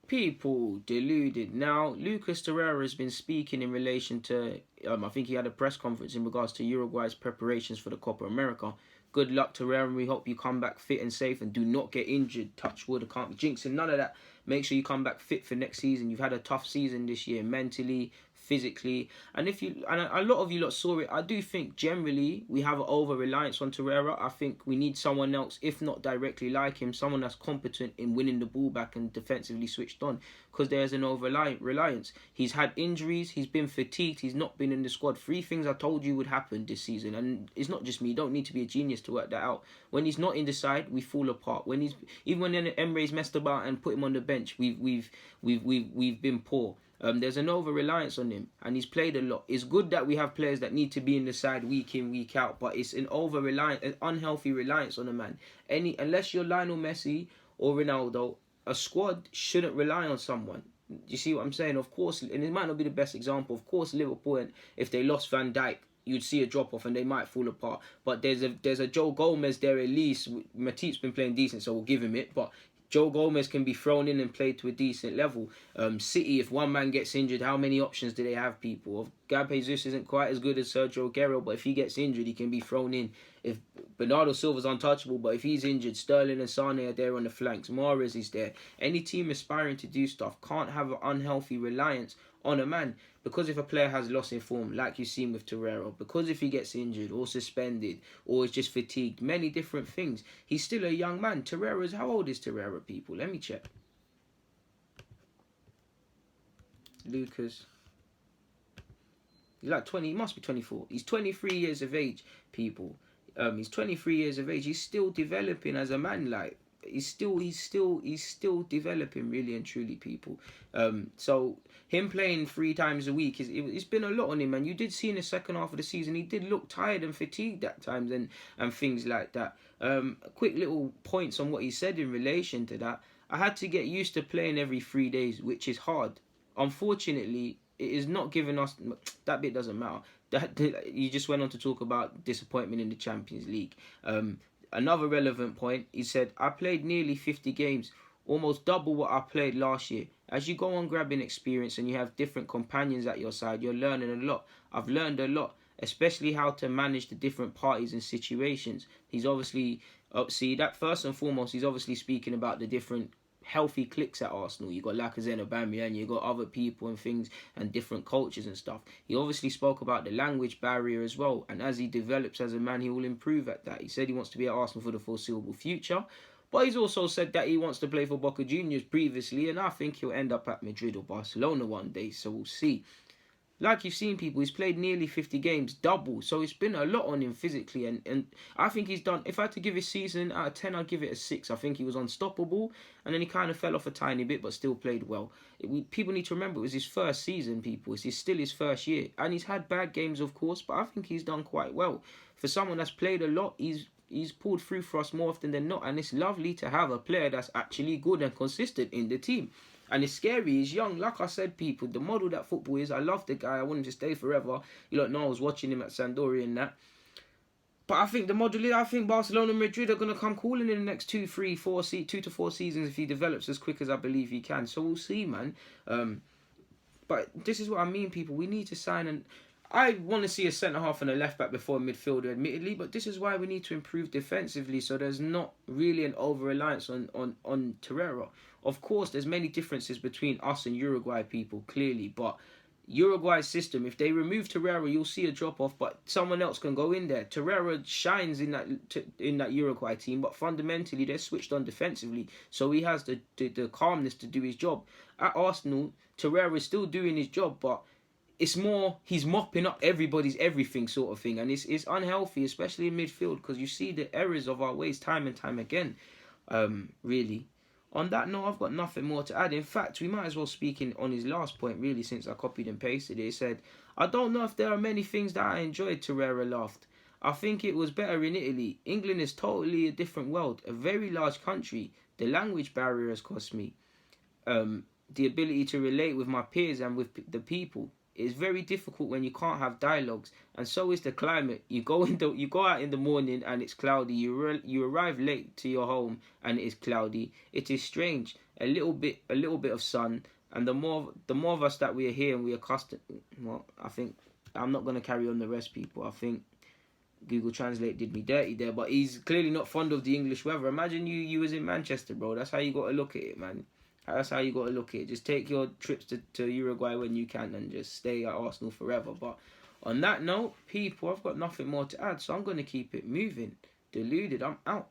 People deluded. Now, Lucas Torreira has been speaking in relation to, I think he had a press conference in regards to Uruguay's preparations for the Copa America. Good luck, Torreira, and we hope you come back fit and safe and do not get injured. Touch wood, I can't be jinxing none of that. Make sure you come back fit for next season. You've had a tough season this year, mentally, physically, and a lot of you lot saw it. I do think generally we have an over reliance on Torreira. I think we need someone else, if not directly like him, someone that's competent in winning the ball back and defensively switched on, because there's an over reliance. He's had injuries, he's been fatigued, he's not been in the squad. Three things I told you would happen this season, and it's not just me. You don't need to be a genius to work that out. When he's not in the side, we fall apart. When Emre's messed about and put him on the bench, we've been poor. There's an over reliance on him, and he's played a lot. It's good that we have players that need to be in the side week in, week out, but it's an over reliance, an unhealthy reliance on a man. Unless you're Lionel Messi or Ronaldo, a squad shouldn't rely on someone. You see what I'm saying? Of course, and it might not be the best example. Of course, Liverpool, and if they lost Van Dijk, you'd see a drop off and they might fall apart. But there's a Joe Gomez there at least. Matip's been playing decent, so we'll give him it. But Joe Gomez can be thrown in and played to a decent level. City, if one man gets injured, how many options do they have, people? Gab Jesus isn't quite as good as Sergio Aguero, but if he gets injured, he can be thrown in. If Bernardo Silva's untouchable, but if he's injured, Sterling and Sane are there on the flanks. Mahrez is there. Any team aspiring to do stuff can't have an unhealthy reliance on a man, because if a player has lost in form, like you've seen with Torreira, because if he gets injured or suspended or is just fatigued, many different things, he's still a young man. How old is Torreira, people? Let me check. Lucas. He's like 20, he must be 24. He's 23 years of age, people. He's 23 years of age. He's still developing as a man, like. He's still developing, really and truly, people. So him playing 3 times a week, it's been a lot on him, and you did see in the second half of the season he did look tired and fatigued at times and things like that. Quick little points on what he said in relation to that. I had to get used to playing every 3 days, which is hard. Unfortunately, it is not giving us that bit doesn't matter. You just went on to talk about disappointment in the Champions League. Another relevant point, he said, I played nearly 50 games, almost double what I played last year. As you go on grabbing experience and you have different companions at your side, you're learning a lot. I've learned a lot, especially how to manage the different parties and situations. He's obviously, see that first and foremost, he's obviously speaking about the different healthy cliques at Arsenal. You got Lacazette and Aubameyang, you got other people and things and different cultures and stuff. He obviously spoke about the language barrier as well, and as he develops as a man, he will improve at that. He said he wants to be at Arsenal for the foreseeable future, but he's also said that he wants to play for Boca Juniors previously, and I think he'll end up at Madrid or Barcelona one day, so we'll see. Like you've seen, people, he's played nearly 50 games, double. So it's been a lot on him physically. And I think he's done, if I had to give his season out of 10, I'd give it a 6. I think he was unstoppable. And then he kind of fell off a tiny bit, but still played well. People need to remember, it was his first season, people. It's still his first year. And he's had bad games, of course, but I think he's done quite well. For someone that's played a lot, he's pulled through for us more often than not. And it's lovely to have a player that's actually good and consistent in the team. And it's scary, he's young. Like I said, people, the model that football is, I love the guy, I want him to stay forever. You don't know, I was watching him at Sampdoria and that. But I think the model is, I think Barcelona and Madrid are going to come calling in the next 2 to 4 seasons if he develops as quick as I believe he can. So we'll see, man. But this is what I mean, people. We need to sign, and I want to see a centre-half and a left-back before a midfielder, admittedly, but this is why we need to improve defensively, so there's not really an over-reliance on Torreira. Of course, there's many differences between us and Uruguay, people, clearly, but Uruguay's system, if they remove Torreira, you'll see a drop-off, but someone else can go in there. Torreira shines in that Uruguay team, but fundamentally, they're switched on defensively, so he has the calmness to do his job. At Arsenal, Torreira is still doing his job, but it's more he's mopping up everybody's everything sort of thing, and it's unhealthy, especially in midfield, because you see the errors of our ways time and time again. Really. On that note, I've got nothing more to add. In fact, we might as well speak on his last point, really, since I copied and pasted it. He said, I don't know if there are many things that I enjoyed, Torreira laughed. I think it was better in Italy. England is totally a different world, a very large country. The language barrier has cost me. The ability to relate with my peers and with the people. It's very difficult when you can't have dialogues, and so is the climate. You go out in the morning and it's cloudy. You arrive late to your home and it is cloudy. It is strange. a little bit of sun, and the more of us that we are here and we are accustomed. Well, I think I'm not gonna carry on the rest, people. I think Google Translate did me dirty there, but he's clearly not fond of the English weather. Imagine you was in Manchester, bro. That's how you got to look at it, man. That's how you got to look at it. Just take your trips to Uruguay when you can and just stay at Arsenal forever. But on that note, people, I've got nothing more to add, so I'm going to keep it moving. Deluded, I'm out.